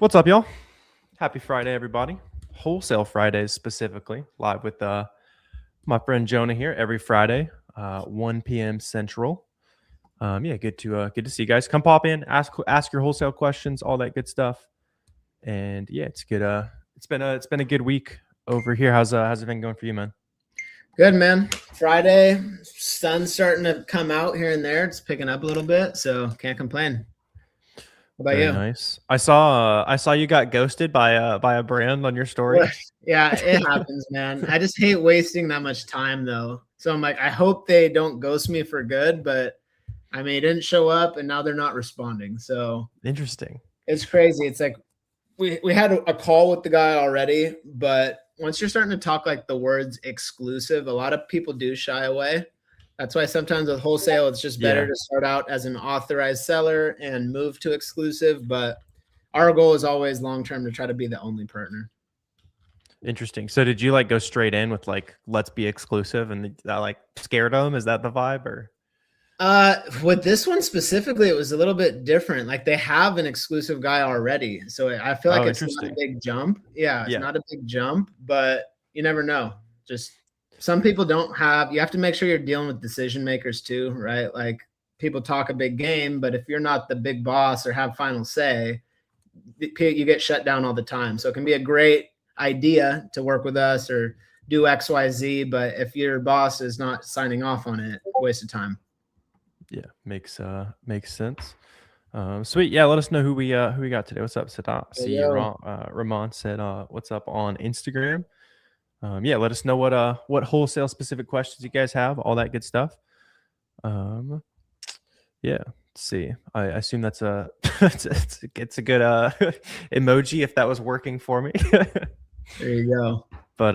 What's up, y'all? Happy Friday, everybody. Wholesale Fridays specifically, live with my friend Jonah here every Friday, 1 p.m. Central. Good to see you guys. Come pop in, ask your wholesale questions, all that good stuff. And yeah, it's good. It's been a good week over here. How's it been going for you, man? Good, man. Friday, sun's starting to come out here and there. It's picking up a little bit, so can't complain. What about Very you? nice. I saw you got ghosted by a brand on your story. Yeah, it happens, man. I just hate wasting that much time, though. So I'm like, I hope they don't ghost me for good, but I mean, it didn't show up, and now they're not responding. So Interesting. it's crazy. It's like we had a call with the guy already, but once you're starting to talk like the words exclusive, a lot of people do shy away. That's why sometimes with wholesale, it's just better to start out as an authorized seller and move to exclusive. But our goal is always long term to try to be the only partner. Interesting. So did you like go straight in with like let's be exclusive and that like scared them? Is that the vibe or? With this one specifically, it was a little bit different. Like they have an exclusive guy already, so I feel like it's not a big jump. Yeah, it's not a big jump, but you never know. Just some people don't have. You have to make sure you're dealing with decision makers too, right? Like people talk a big game, but if you're not the big boss or have final say, you get shut down all the time. So it can be a great idea to work with us or do X, Y, Z, but if your boss is not signing off on it, waste of time. Yeah, makes sense. Sweet. Yeah, let us know who we got today. What's up, Sadat? See, Ramon said, "What's up on Instagram?" Yeah, let us know what wholesale specific questions you guys have, all that good stuff. Yeah, let's see. I assume that's a it's a good emoji if that was working for me. There you go. But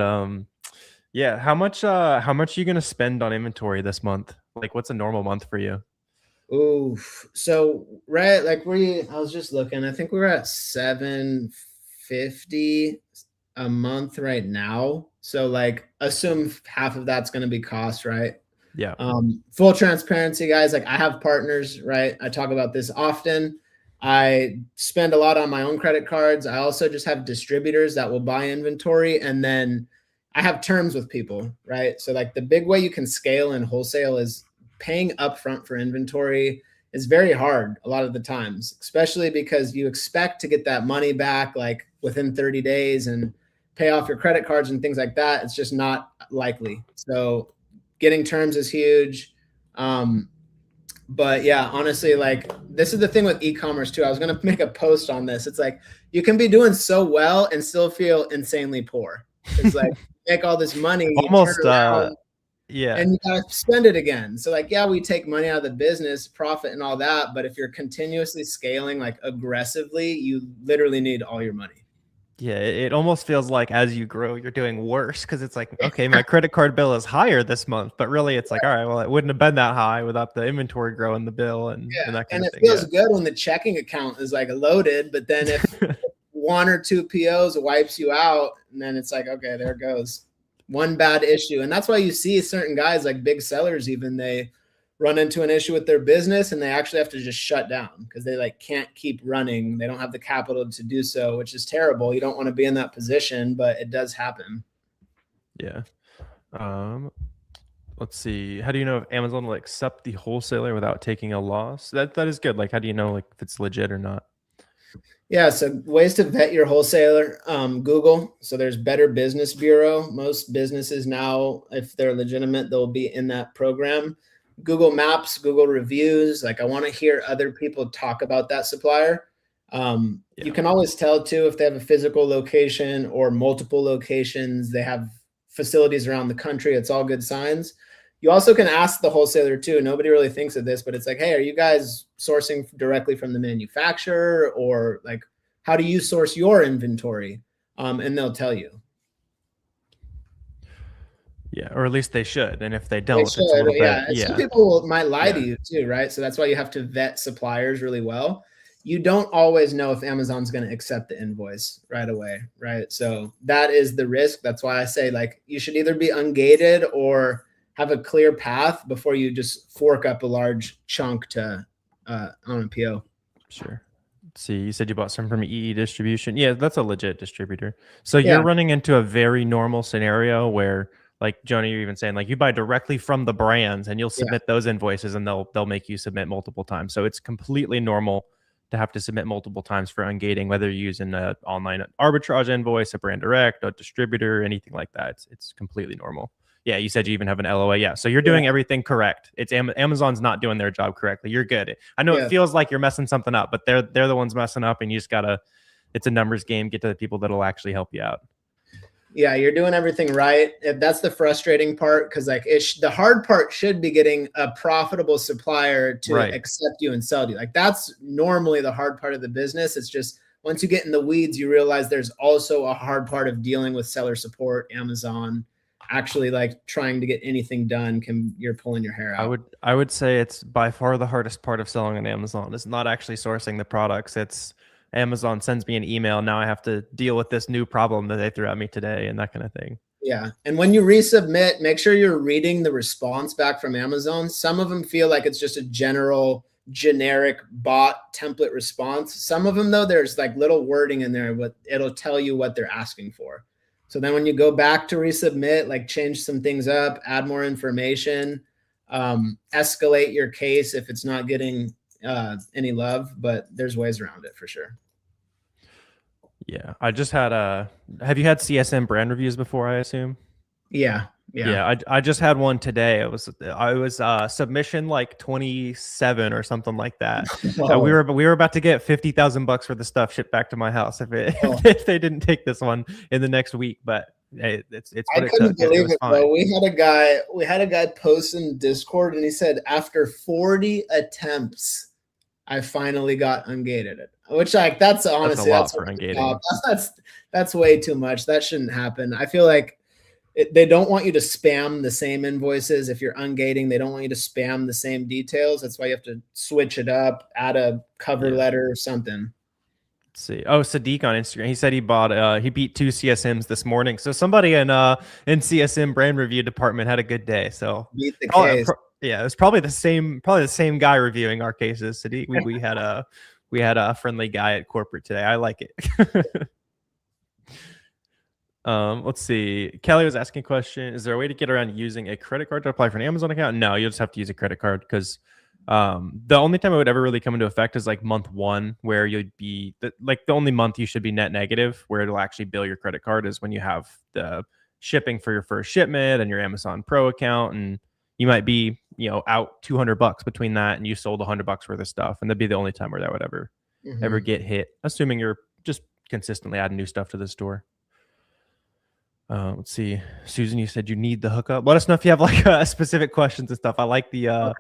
yeah, how much are you gonna spend on inventory this month? Like, what's a normal month for you? Oof. So right, like I was just looking. I think we're at 750 a month right now. So like assume half of that's gonna be cost, right? Yeah. Full transparency, guys. Like I have partners, right? I talk about this often. I spend a lot on my own credit cards. I also just have distributors that will buy inventory, and then I have terms with people, right? So like the big way you can scale in wholesale is paying upfront for inventory is very hard a lot of the times, especially because you expect to get that money back like within 30 days and pay off your credit cards and things like that. It's just not likely. So getting terms is huge. But yeah, honestly, like this is the thing with e-commerce too. I was going to make a post on this. It's like you can be doing so well and still feel insanely poor. It's like make all this money, almost yeah, and you gotta spend it again. So like, yeah, we take money out of the business, profit and all that, but if you're continuously scaling like aggressively, you literally need all your money. Yeah, it almost feels like as you grow, you're doing worse because it's like, okay, my credit card bill is higher this month, but really it's like, all right, well, it wouldn't have been that high without the inventory growing the bill and that kind of thing. And it feels good when the checking account is like loaded, but then if one or two POs wipes you out, and then it's like, okay, there it goes. One bad issue. And that's why you see certain guys like big sellers, even they run into an issue with their business and they actually have to just shut down because they like can't keep running. They don't have the capital to do so, which is terrible. You don't want to be in that position, but it does happen. Yeah. Let's see. How do you know if Amazon will accept the wholesaler without taking a loss? That is good. Like, how do you know like if it's legit or not? Yeah, so ways to vet your wholesaler, Google. So there's Better Business Bureau. Most businesses now, if they're legitimate, they'll be in that program. Google Maps, Google reviews. Like I want to hear other people talk about that supplier. You can always tell too if they have a physical location or multiple locations. They have facilities around the country. It's all good signs. You also can ask the wholesaler too. Nobody really thinks of this, but it's like, hey, are you guys sourcing directly from the manufacturer, or like, how do you source your inventory? And they'll tell you. Yeah, or at least they should. And if they don't, it's a little bit, some people might lie to you too, right? So that's why you have to vet suppliers really well. You don't always know if Amazon's going to accept the invoice right away, right? So that is the risk. That's why I say like you should either be ungated or have a clear path before you just fork up a large chunk to on a PO. Sure. See, you said you bought some from EE Distribution. Yeah, that's a legit distributor. So you're Yeah, running into a very normal scenario where, like Joni, you're even saying like you buy directly from the brands and you'll yeah, submit those invoices and they'll make you submit multiple times. So it's completely normal to have to submit multiple times for ungating, whether you're using an online arbitrage invoice, a brand direct, a distributor, anything like that. It's completely normal. Yeah, you said you even have an LOA. Yeah, so you're yeah, doing everything correct. It's Amazon's not doing their job correctly. You're good. I know it yeah. feels like you're messing something up, but they're the ones messing up, and you just gotta. It's a numbers game. Get to the people that'll actually help you out. Yeah, you're doing everything right. That's the frustrating part because like the hard part should be getting a profitable supplier to Right. accept you and sell you. Like that's normally the hard part of the business. It's just once you get in the weeds, you realize there's also a hard part of dealing with seller support, Amazon, actually like trying to get anything done can you're pulling your hair out. I would say it's by far the hardest part of selling on Amazon. It's not actually sourcing the products. It's Amazon sends me an email. Now I have to deal with this new problem that they threw at me today and that kind of thing. Yeah. And when you resubmit, make sure you're reading the response back from Amazon. Some of them feel like it's just a generic bot template response. Some of them, though, there's like little wording in there, but it'll tell you what they're asking for. So then when you go back to resubmit, like change some things up, add more information, escalate your case if it's not getting any love, but there's ways around it for sure. Yeah. I just had have you had CSM brand reviews before, I assume? Yeah. Yeah. Yeah, I just had one today. I was submission like 27 or something like that. We were about to get 50,000 bucks for the stuff shipped back to my house if they didn't take this one in the next week. But hey, it's what I it took. couldn't believe Was it, fine. bro. We had a guy post in Discord and he said after 40 attempts, I finally got ungated it. Which like that's That's a honestly lot for ungating. that's way too much. That shouldn't happen. I feel like they don't want you to spam the same invoices if you're ungating. They don't want you to spam the same details. That's why you have to switch it up, add a cover letter or something. Let's see. Oh, Sadiq on Instagram. He said he beat 2 CSMs this morning. So somebody in CSM brand review department had a good day. So Beat the case. yeah, it was probably the same guy reviewing our cases. Sadiq, we had a friendly guy at corporate today. I like it. Let's see. Kelly was asking a question. Is there a way to get around using a credit card to apply for an Amazon account? No, you'll just have to use a credit card because the only time it would ever really come into effect is like month one, where you'd be like the only month you should be net negative, where it'll actually bill your credit card is when you have the shipping for your first shipment and your Amazon Pro account, and you might be out $200 between that and you sold $100 worth of stuff, and that'd be the only time where that would ever get hit, assuming you're just consistently adding new stuff to the store. Let's see, Susan, you said you need the hookup. Let us know if you have like specific questions and stuff. I like the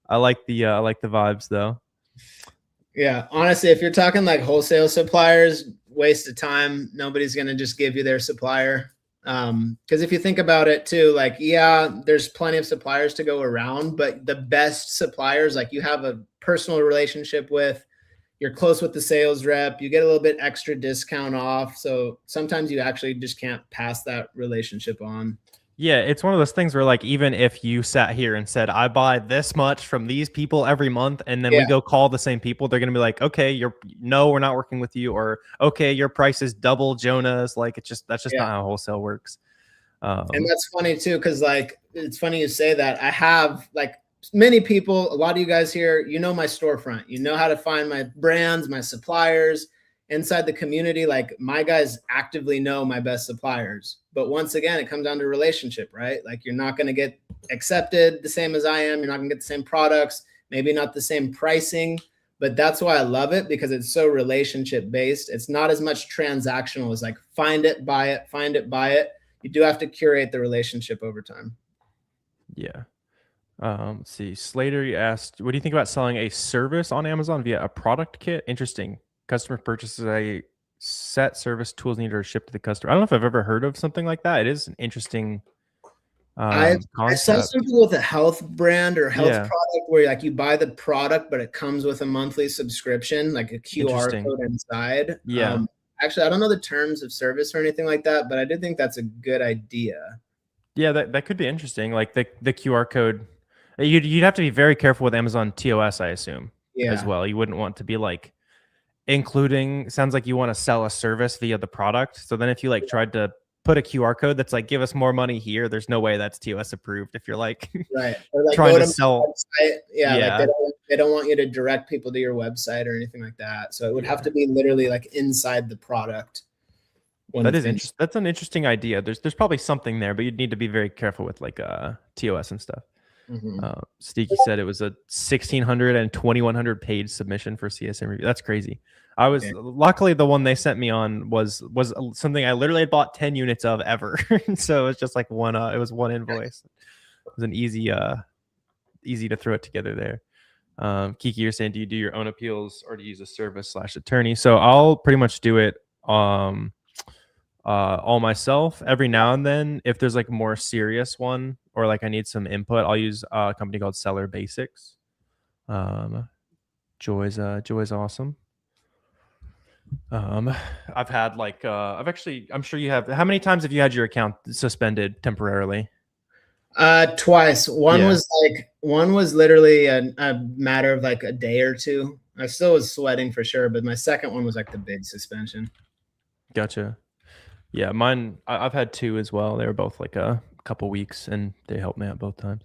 vibes though. Yeah, honestly, if you're talking like wholesale suppliers, waste of time. Nobody's gonna just give you their supplier. Because if you think about it too, like yeah, there's plenty of suppliers to go around, but the best suppliers, like you have a personal relationship with, you're close with the sales rep, you get a little bit extra discount off. So sometimes you actually just can't pass that relationship on. Yeah, it's one of those things where like even if you sat here and said I buy this much from these people every month, and then we go call the same people, they're gonna be like, okay, we're not working with you, or okay, your price is double Jonah's. Like that's just not how wholesale works. And that's funny too, because like it's funny you say that. I have like many people, a lot of you guys here, you know my storefront, you know how to find my brands, my suppliers inside the community. Like my guys actively know my best suppliers. But once again, it comes down to relationship, right? Like you're not going to get accepted the same as I am. You're not going to get the same products, maybe not the same pricing. But that's why I love it, because it's so relationship based. It's not as much transactional as like find it, buy it, find it, buy it. You do have to curate the relationship over time. Yeah. Let's see. Slater, you asked, what do you think about selling a service on Amazon via a product kit? Interesting. Customer purchases a set service, tools needed are shipped to the customer. I don't know if I've ever heard of something like that. It is an interesting I saw concept. something with a health brand or health product where like you buy the product, but it comes with a monthly subscription, like a QR code inside. Yeah. Actually, I don't know the terms of service or anything like that, but I do think that's a good idea. Yeah, that could be interesting. Like the QR code, you'd have to be very careful with Amazon TOS, I assume, as well. You wouldn't want to be like including sounds like you want to sell a service via the product. So then if you like tried to put a QR code that's like give us more money here, there's no way that's TOS approved if you're like Right. Or like trying go to to my sell. website. Yeah, like Yeah. they don't want you to direct people to your website or anything like that. So it would have Yeah. to be literally like inside the product when That it's is in. interesting. That's an interesting idea. There's probably something there, but you'd need to be very careful with like TOS and stuff. Mhm. Steaky said it was a 1,600 and 2,100 page submission for CSM review. That's crazy. I was Yeah. luckily the one they sent me on was something I literally had bought 10 units of ever. So it's just like one. It was one invoice. It was an easy to throw it together there. Kiki, you're saying, do you do your own appeals or do you use a service/attorney? So I'll pretty much do it all myself. Every now and then, if there's like a more serious one or like I need some input, I'll use a company called Seller Basics. Joy's awesome. I've had like I'm sure you have. How many times have you had your account suspended temporarily? Twice. Yeah, One was literally a matter of like a day or two. I still was sweating for sure, but my second one was like the big suspension. gotcha. Yeah, mine. I've had two as well. They were both like a couple weeks, and they helped me out both times.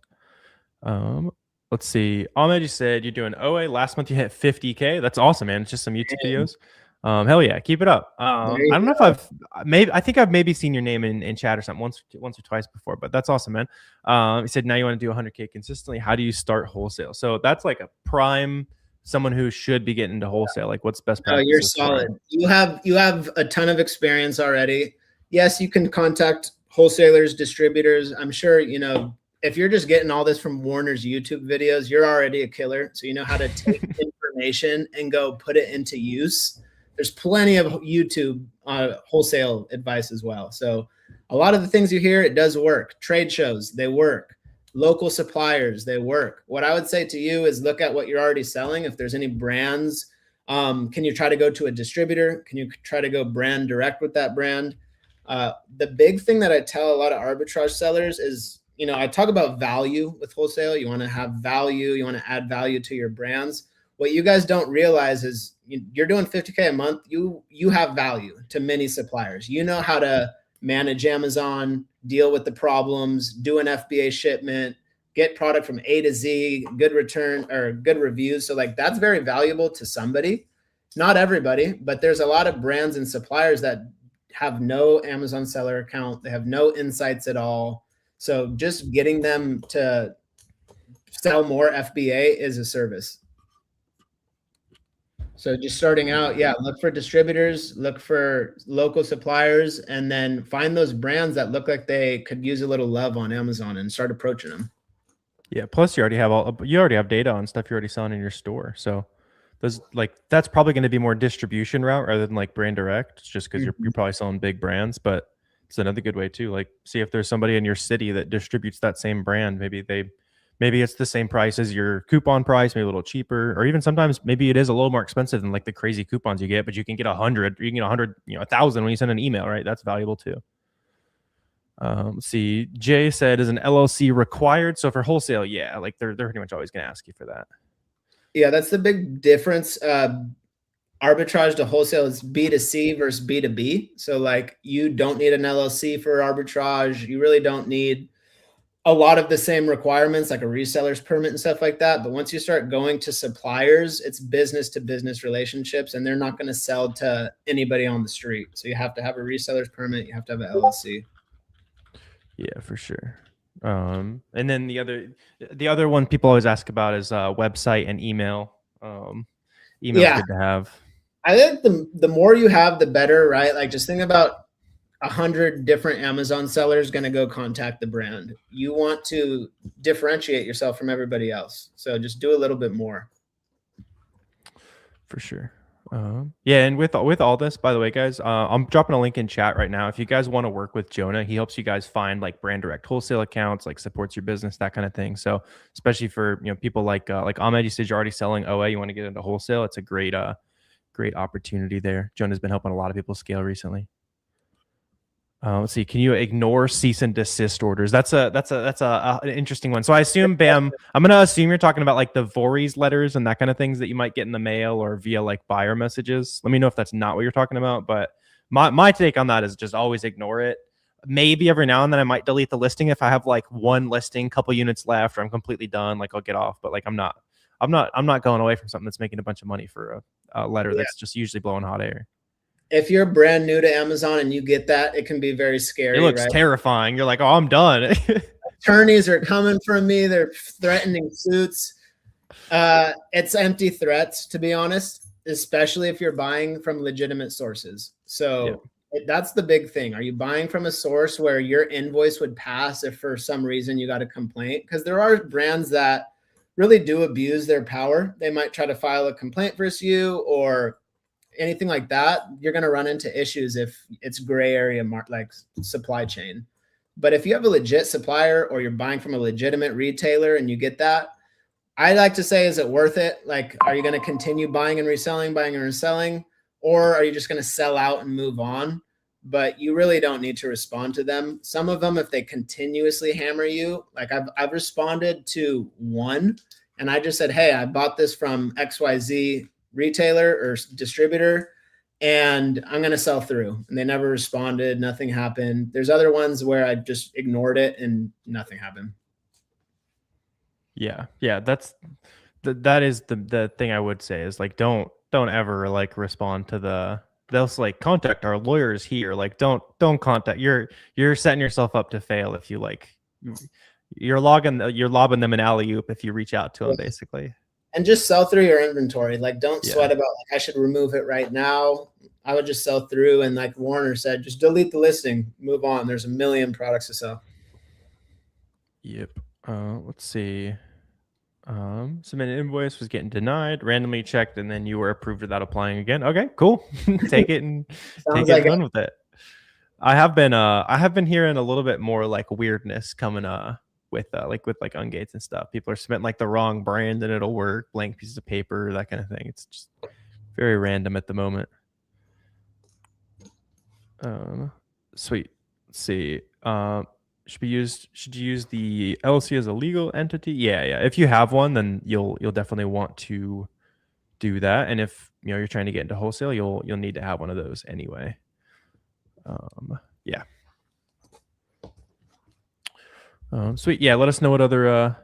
Let's see. Ahmed, you said you're doing OA. Last month you hit 50K. That's awesome, man. It's just some YouTube And videos. Hell yeah, keep it up. there I you don't know if go. I think I've maybe seen your name in chat or something once or twice before, but that's awesome, man. You said now you want to do 100K consistently. How do you start wholesale? So that's like a prime someone who should be getting into wholesale. Like what's best No, you're practices for solid. them? You have a ton of experience already. Yes, you can contact wholesalers, distributors. I'm sure, if you're just getting all this from Warner's YouTube videos, you're already a killer. So you know how to take information and go put it into use. There's plenty of YouTube wholesale advice as well. So a lot of the things you hear, it does work. Trade shows, they work. Local suppliers, they work. What I would say to you is look at what you're already selling. If there's any brands, can you try to go to a distributor? Can you try to go brand direct with that brand? The big thing that I tell a lot of arbitrage sellers is, I talk about value with wholesale. You want to have value. You want to add value to your brands. What you guys don't realize is you're doing 50K a month. You have value to many suppliers. You know how to manage Amazon, deal with the problems, do an FBA shipment, get product from A to Z, good return or good reviews. So like that's very valuable to somebody. Not everybody, but there's a lot of brands and suppliers that have no Amazon seller account. They have no insights at all. So just getting them to sell more FBA is a service. So just starting out, yeah, look for distributors, look for local suppliers, and then find those brands that look like they could use a little love on Amazon and start approaching them. Yeah. Plus, you already have data on stuff you're already selling in your store. So that's probably going to be more distribution route rather than like brand direct, just because you're probably selling big brands. But it's another good way too. Like, see if there's somebody in your city that distributes that same brand. Maybe it's the same price as your coupon price, maybe a little cheaper, or even sometimes maybe it is a little more expensive than like the crazy coupons you get, but you can get 100, you can get 100, 1,000 when you send an email, right? That's valuable too. Let's see. Jay said, is an LLC required? So for wholesale, yeah, like they're pretty much always going to ask you for that. Yeah, that's the big difference. Arbitrage to wholesale is B2C versus B2B. So like you don't need an LLC for arbitrage. You really don't need a lot of the same requirements like a reseller's permit and stuff like that. But once you start going to suppliers, it's business to business relationships and they're not going to sell to anybody on the street. So you have to have a reseller's permit. You have to have an LLC. Yeah, for sure. And then the other one people always ask about is website and email. Email's Yeah. good to have. I think the more you have, the better, right? Like just think about 100 different Amazon sellers going to go contact the brand. You want to differentiate yourself from everybody else. So just do a little bit more. For sure. Yeah, and with all this, by the way, guys, I'm dropping a link in chat right now. If you guys want to work with Jonah, he helps you guys find like brand direct wholesale accounts, like supports your business, that kind of thing. So especially for people like Ahmed, you said you're already selling OA, you want to get into wholesale. It's a great opportunity there. Jonah's been helping a lot of people scale recently. Let's see. Can you ignore cease and desist orders? That's an interesting one. So I assume, Bam, I'm gonna assume you're talking about like the Voorhees letters and that kind of things that you might get in the mail or via like buyer messages. Let me know if that's not what you're talking about. But my take on that is just always ignore it. Maybe every now and then I might delete the listing if I have like one listing, couple units left, or I'm completely done. Like I'll get off. But like I'm not going away from something that's making a bunch of money for a letter Yeah. that's just usually blowing hot air. If you're brand new to Amazon and you get that, it can be very It scary, looks right? terrifying. You're like, oh, I'm done. Attorneys are coming for me. They're threatening suits. It's empty threats, to be honest, especially if you're buying from legitimate sources. So that's the big thing. Are you buying from a source where your invoice would pass if for some reason you got a complaint? Because there are brands that really do abuse their power. They might try to file a complaint versus you or anything like that. You're going to run into issues if it's gray area like supply chain. But if you have a legit supplier or you're buying from a legitimate retailer and you get that, I like to say, is it worth it? Like, are you going to continue buying and reselling, or are you just going to sell out and move on? But you really don't need to respond to them. Some of them, if they continuously hammer you, like I've responded to one and I just said, hey, I bought this from XYZ retailer or distributor and I'm going to sell through. And they never responded. Nothing happened. There's other ones where I just ignored it and nothing happened. Yeah. That is the thing I would say is like don't ever like respond to they'll like contact our lawyers here. Like don't contact. You're setting yourself up to fail if you like you're lobbing them an alley oop if you reach out to them basically. And just sell through your inventory. Like don't sweat about like I should remove it right now. I would just sell through, and like Warner said, just delete the listing, move on. There's a million products to sell. Yep. Let's see. Submitted invoice was getting denied, randomly checked, and then you were approved without applying again. Okay, cool. Take it and take it and run with it. I have been hearing a little bit more like weirdness coming with ungates and stuff. People are submitting like the wrong brand and it'll work, blank pieces of paper, that kind of thing. It's just very random at the moment. Sweet. Let's see. Should you use the LLC as a legal entity? Yeah. If you have one, then you'll definitely want to do that. And if you're trying to get into wholesale, you'll need to have one of those anyway. Yeah. Sweet. Yeah. Let us know what are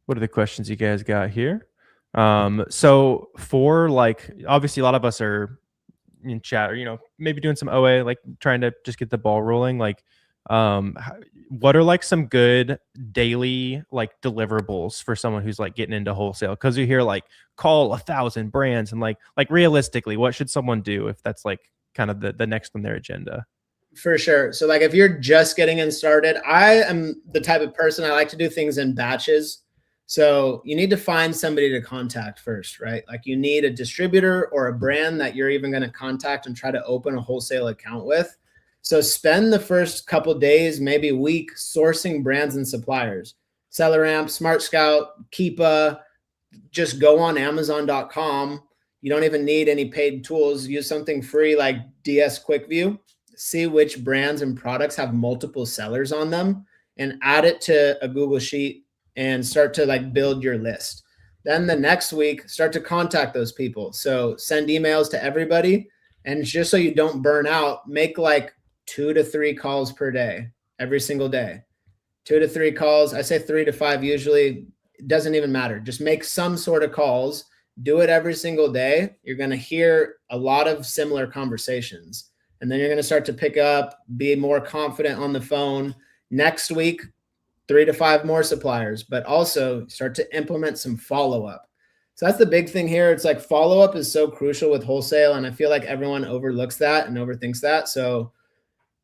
the questions you guys got here. So for like, obviously a lot of us are in chat or, maybe doing some OA, like trying to just get the ball rolling. Like, what are like some good daily like deliverables for someone who's like getting into wholesale? Because you hear like call 1,000 brands and like realistically, what should someone do if that's like kind of the next on their agenda? For sure. So like if you're just getting in started, I am the type of person I like to do things in batches. So you need to find somebody to contact first, right? Like you need a distributor or a brand that you're even going to contact and try to open a wholesale account with. So spend the first couple days, maybe a week, sourcing brands and suppliers. SellerAmp, Smart Scout, Keepa, just go on Amazon.com. You don't even need any paid tools. Use something free like DS QuickView. See which brands and products have multiple sellers on them and add it to a Google Sheet and start to like build your list. Then the next week, start to contact those people. So send emails to everybody. And just so you don't burn out, make like 2 to 3 calls per day, every single day. 2 to 3 calls. I say 3 to 5 usually. It doesn't even matter. Just make some sort of calls. Do it every single day. You're going to hear a lot of similar conversations. And then you're going to start to pick up, be more confident on the phone. Next week, 3 to 5 more suppliers, but also start to implement some follow-up. So that's the big thing here. It's like follow-up is so crucial with wholesale. And I feel like everyone overlooks that and overthinks that. So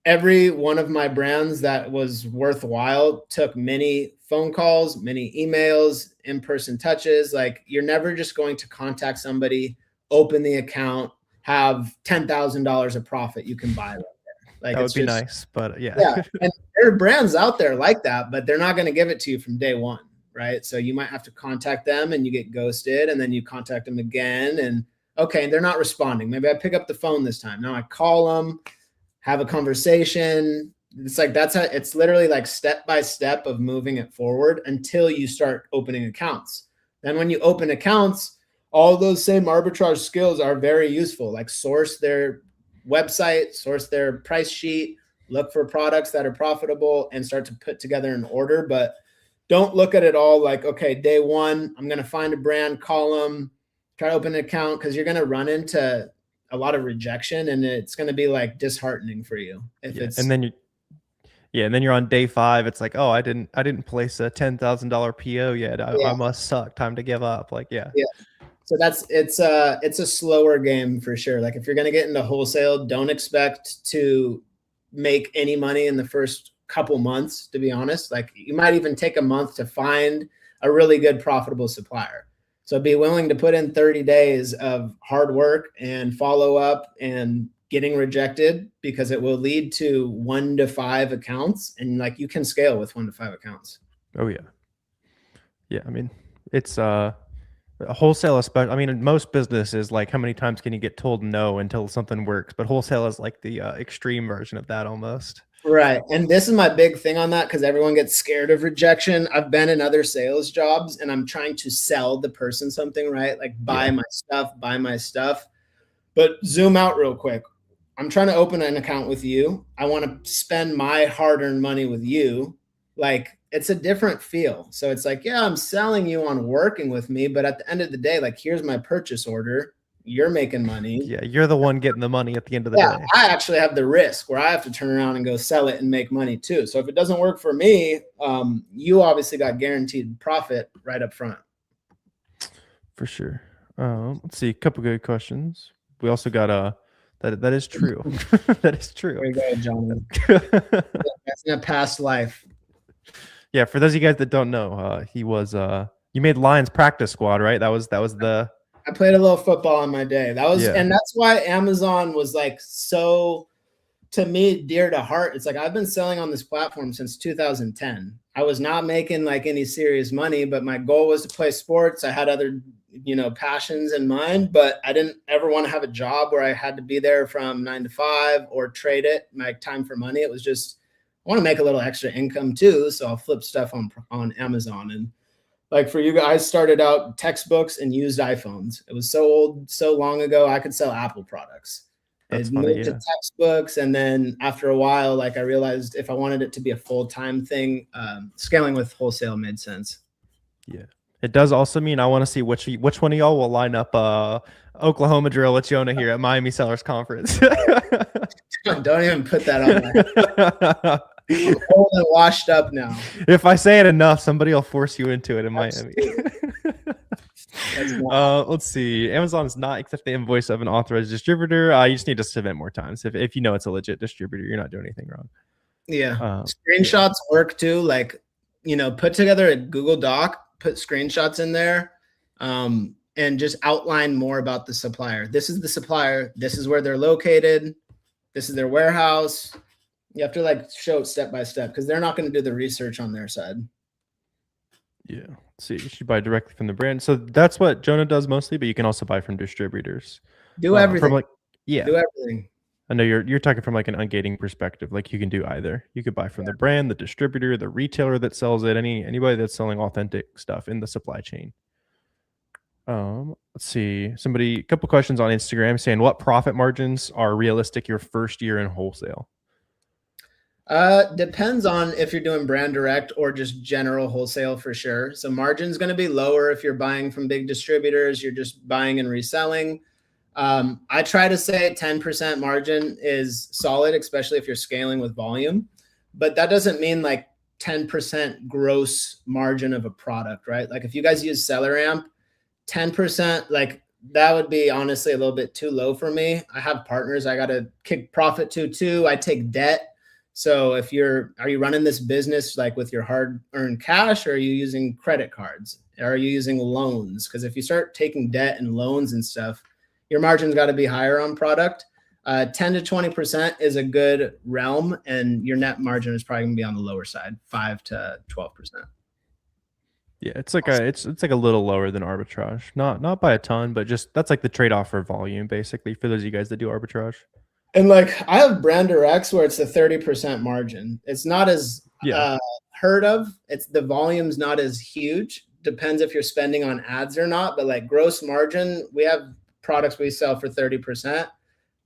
every one of my brands that was worthwhile took many phone calls, many emails, in-person touches. Like you're never just going to contact somebody, open the account, have $10,000 of profit you can buy right there. Like that would be nice, but yeah. And there are brands out there like that, but they're not going to give it to you from day one, right? So you might have to contact them and you get ghosted, and then you contact them again, and okay, they're not responding. Maybe I pick up the phone this time. Now I call them, have a conversation, It's like it's literally like step by step of moving it forward until you start opening accounts. Then when you open accounts, all those same arbitrage skills are very useful. Like source their website, source their price sheet, look for products that are profitable, and start to put together an order. But don't look at it all like, okay, day one, I'm going to find a brand, call them, try to open an account, because you're going to run into a lot of rejection, and it's going to be like disheartening for you if Yeah, it's and then you're on day 5. It's like, oh, I didn't place a $10,000 PO yet. I yeah, must suck. Time to give up. Like, yeah, yeah. So it's a slower game for sure. Like if you're going to get into wholesale, don't expect to make any money in the first couple months, to be honest. Like you might even take a month to find a really good profitable supplier. So be willing to put in 30 days of hard work and follow up and getting rejected, because it will lead to 1 to 5 accounts, and like you can scale with 1 to 5 accounts. oh yeah, yeah. I mean, it's wholesale, especially. I mean, most businesses, like, how many times can you get told no until something works? But wholesale is like the extreme version of that almost. Right. And this is my big thing on that, because everyone gets scared of rejection. I've been in other sales jobs and I'm trying to sell the person something, right? Like buy my stuff, buy my stuff. But zoom out real quick. I'm trying to open an account with you. I want to spend my hard earned money with you. Like it's a different feel. So it's like, yeah, I'm selling you on working with me, but at the end of the day, like here's my purchase order. You're making money. Yeah, you're the one getting the money at the end of the Yeah, day. I actually have the risk where I have to turn around and go sell it and make money too. So if it doesn't work for me, you obviously got guaranteed profit right up front. For sure. Let's see, a couple good questions. We also got that is true. That is true. There you go, John. That's in a past life. Yeah, for those of you guys that don't know, he was you made Lions practice squad, right? That was the I played a little football in my day. Yeah. And that's why Amazon was like so, to me, dear to heart. It's like I've been selling on this platform since 2010. I was not making like any serious money, but my goal was to play sports. I had other, passions in mind, but I didn't ever want to have a job where I had to be there from 9 to 5 or trade it, my time for money. It was just, I want to make a little extra income too. So I'll flip stuff on Amazon. And like for you guys, started out textbooks and used iPhones. It was so old, so long ago, I could sell Apple products. That's It funny, moved to textbooks, and then after a while, like I realized if I wanted it to be a full-time thing, scaling with wholesale made sense. Yeah. It does also mean I want to see which one of y'all will line up Oklahoma drill with Jonah here at Miami Sellers Conference. Don't even put that on there. I'm old and washed up now. If I say it enough, somebody will force you into it in Miami. Let's see. Amazon is not accept the invoice of an authorized distributor. You just need to submit more times. If you know it's a legit distributor, you're not doing anything wrong. Yeah. Screenshots work too. Like, put together a Google Doc, put screenshots in there, and just outline more about the supplier. This is the supplier. This is where they're located. This is their warehouse. You have to like show it step by step, because they're not going to do the research on their side. Yeah. So you should buy directly from the brand. So that's what Jonah does mostly, but you can also buy from distributors. Do everything. Do everything. I know you're talking from like an ungating perspective. Like you can do either. You could buy from the brand, the distributor, the retailer that sells it, anybody that's selling authentic stuff in the supply chain. Let's see. A couple questions on Instagram saying, what profit margins are realistic your first year in wholesale? Depends on if you're doing brand direct or just general wholesale for sure. So margin's going to be lower if you're buying from big distributors, you're just buying and reselling. I try to say 10% margin is solid, especially if you're scaling with volume, but that doesn't mean like 10% gross margin of a product, right? Like if you guys use SellerAmp, 10%, like that would be honestly a little bit too low for me. I have partners I got to kick profit to too. I take debt. So are you running this business like with your hard earned cash, or are you using credit cards? Are you using loans? Because if you start taking debt and loans and stuff, your margin's got to be higher on product. 10 to 20% is a good realm, and your net margin is probably gonna be on the lower side, 5 to 12%. Yeah, it's like a little lower than arbitrage. Not by a ton, but just that's like the trade-off for volume, basically, for those of you guys that do arbitrage. And like I have brand directs where it's a 30% margin. It's not as Yeah. heard of. It's the volume's not as huge. Depends if you're spending on ads or not. But like gross margin, we have products we sell for 30%.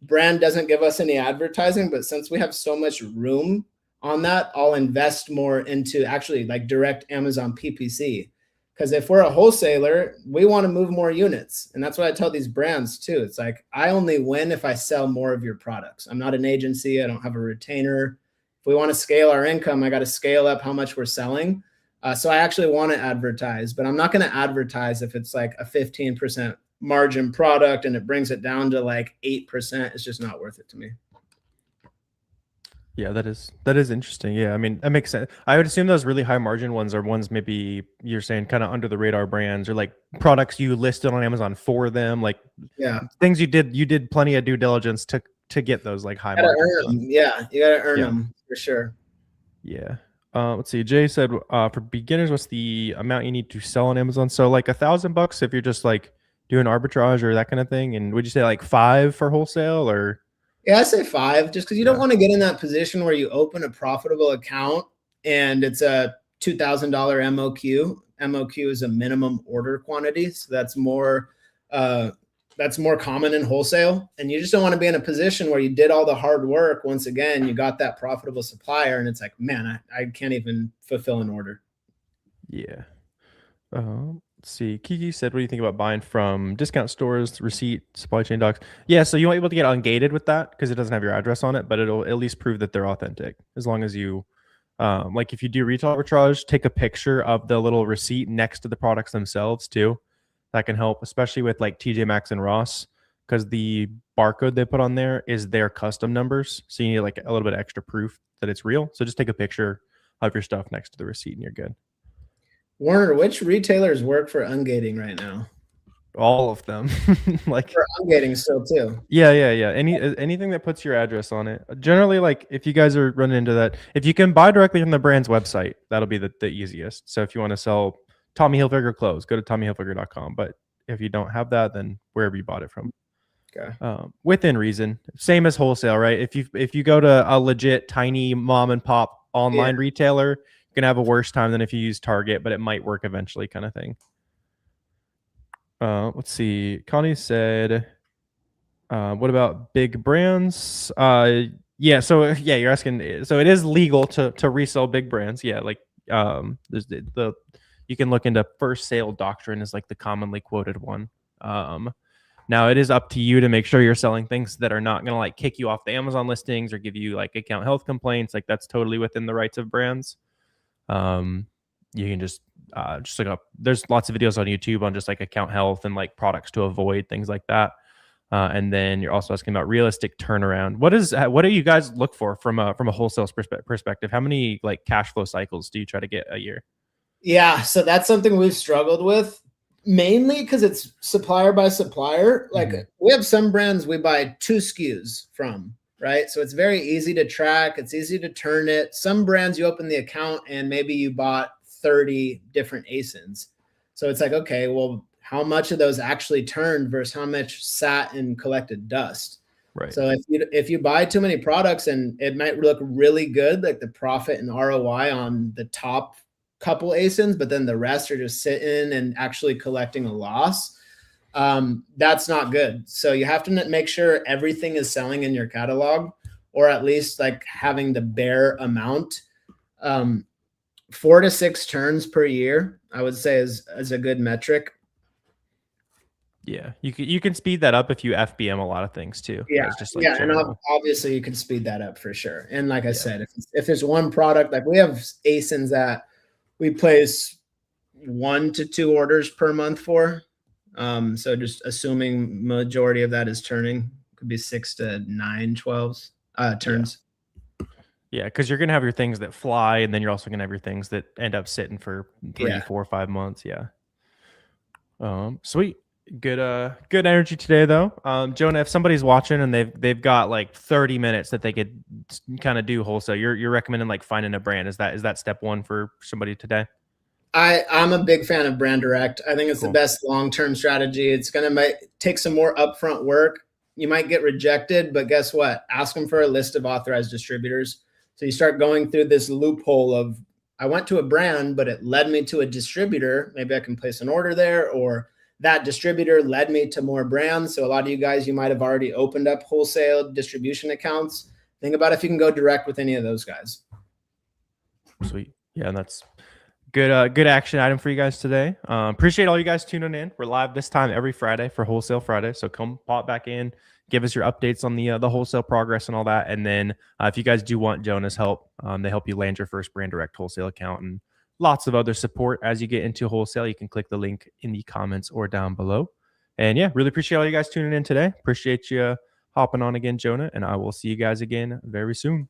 Brand doesn't give us any advertising, but since we have so much room on that, I'll invest more into actually like direct Amazon PPC. Because if we're a wholesaler, we want to move more units. And that's what I tell these brands too. It's like, I only win if I sell more of your products. I'm not an agency, I don't have a retainer. If we want to scale our income, I got to scale up how much we're selling. So I actually want to advertise, but I'm not going to advertise if it's like a 15% margin product and it brings it down to like 8%. It's just not worth it to me. Yeah, that is interesting. Yeah, I mean that makes sense. I would assume those really high margin ones are ones maybe you're saying kind of under the radar brands or like products you listed on Amazon for them, like Yeah. things you did plenty of due diligence to get those like high You gotta margin earn stuff. them. Yeah. You got to earn Yeah, them for sure. yeah. Let's see. Jay said for beginners, what's the amount you need to sell on Amazon? So like $1,000 if you're just like doing arbitrage or that kind of thing. And would you say like five for wholesale or Yeah, I say five, just because you don't yeah, want to get in that position where you open a profitable account and it's a $2,000 MOQ. MOQ is a minimum order quantity, so uh, that's more common in wholesale. And you just don't want to be in a position where you did all the hard work. Once again, you got that profitable supplier, and it's like, man, I can't even fulfill an order. yeah. Let's see. Kiki said, "What do you think about buying from discount stores, receipt, supply chain docs?" Yeah, so you won't be able to get ungated with that because it doesn't have your address on it, but it'll at least prove that they're authentic. As long as you, like, if you do retail arbitrage, take a picture of the little receipt next to the products themselves too. That can help, especially with like TJ Maxx and Ross, because the barcode they put on there is their custom numbers. So you need like a little bit of extra proof that it's real. So just take a picture of your stuff next to the receipt, and you're good. Warner, which retailers work for ungating right now? All of them. Like For ungating still too. yeah. Anything that puts your address on it. Generally, like if you guys are running into that, if you can buy directly from the brand's website, that'll be the easiest. So if you want to sell Tommy Hilfiger clothes, go to TommyHilfiger.com. But if you don't have that, then wherever you bought it from. Okay. Within reason. Same as wholesale, right? If you go to a legit tiny mom and pop Yeah. online retailer, you're gonna have a worse time than if you use Target, but it might work eventually, kind of thing. Let's see. Connie said, what about big brands? Yeah. So yeah, you're asking. So it is legal to resell big brands. Yeah, like there's the you can look into first sale doctrine is like the commonly quoted one. Now it is up to you to make sure you're selling things that are not going to like kick you off the Amazon listings or give you like account health complaints. Like that's totally within the rights of brands. Um, you can just look up. There's lots of videos on YouTube on just like account health and like products to avoid things like that. And then you're also asking about realistic turnaround. What do you guys look for from a wholesale perspective? How many like cash flow cycles do you try to get a year? Yeah, so that's something we've struggled with mainly because it's supplier by supplier. Like Mhm. we have some brands we buy two SKUs from, right? So it's very easy to track, it's easy to turn it. Some brands you open the account and maybe you bought 30 different ASINs. So it's like, okay, well, how much of those actually turned versus how much sat and collected dust? Right. So if you buy too many products and it might look really good, like the profit and ROI on the top couple ASINs, but then the rest are just sitting and actually collecting a loss. That's not good. So you have to make sure everything is selling in your catalog, or at least like having the bare amount. 4 to 6 turns per year, I would say is a good metric. Yeah, you can speed that up if you FBM a lot of things too. Yeah, As just like yeah, and general. obviously you can speed that up for sure. And like I Yeah. said, if there's one product, like we have ASINs that we place 1 to 2 orders per month for. So just assuming majority of that is turning, could be 6 to 9 12s Yeah. turns. Yeah, because you're gonna have your things that fly, and then you're also gonna have your things that end up sitting for three, Yeah. 4, 5 months. Yeah. Sweet. Good energy today though. Jonah, if somebody's watching and they've got like 30 minutes that they could kind of do wholesale, you're recommending like finding a brand. Is that step one for somebody today? I'm a big fan of brand direct. I think it's the Cool. best long-term strategy. It's going to take some more upfront work. you might get rejected, but guess what? Ask them for a list of authorized distributors. So you start going through this loophole of, I went to a brand, but it led me to a distributor. Maybe I can place an order there, or that distributor led me to more brands. So a lot of you guys, you might have already opened up wholesale distribution accounts. Think about if you can go direct with any of those guys. Sweet. Yeah, and that's good action item for you guys today. Appreciate all you guys tuning in. We're live this time every Friday for Wholesale Friday, so come pop back in, give us your updates on the wholesale progress and all that. And then if you guys do want Jonah's help, they help you land your first brand direct wholesale account and lots of other support as you get into wholesale. You can click the link in the comments or down below. And yeah, really appreciate all you guys tuning in today. Appreciate you hopping on again, Jonah, and I will see you guys again very soon.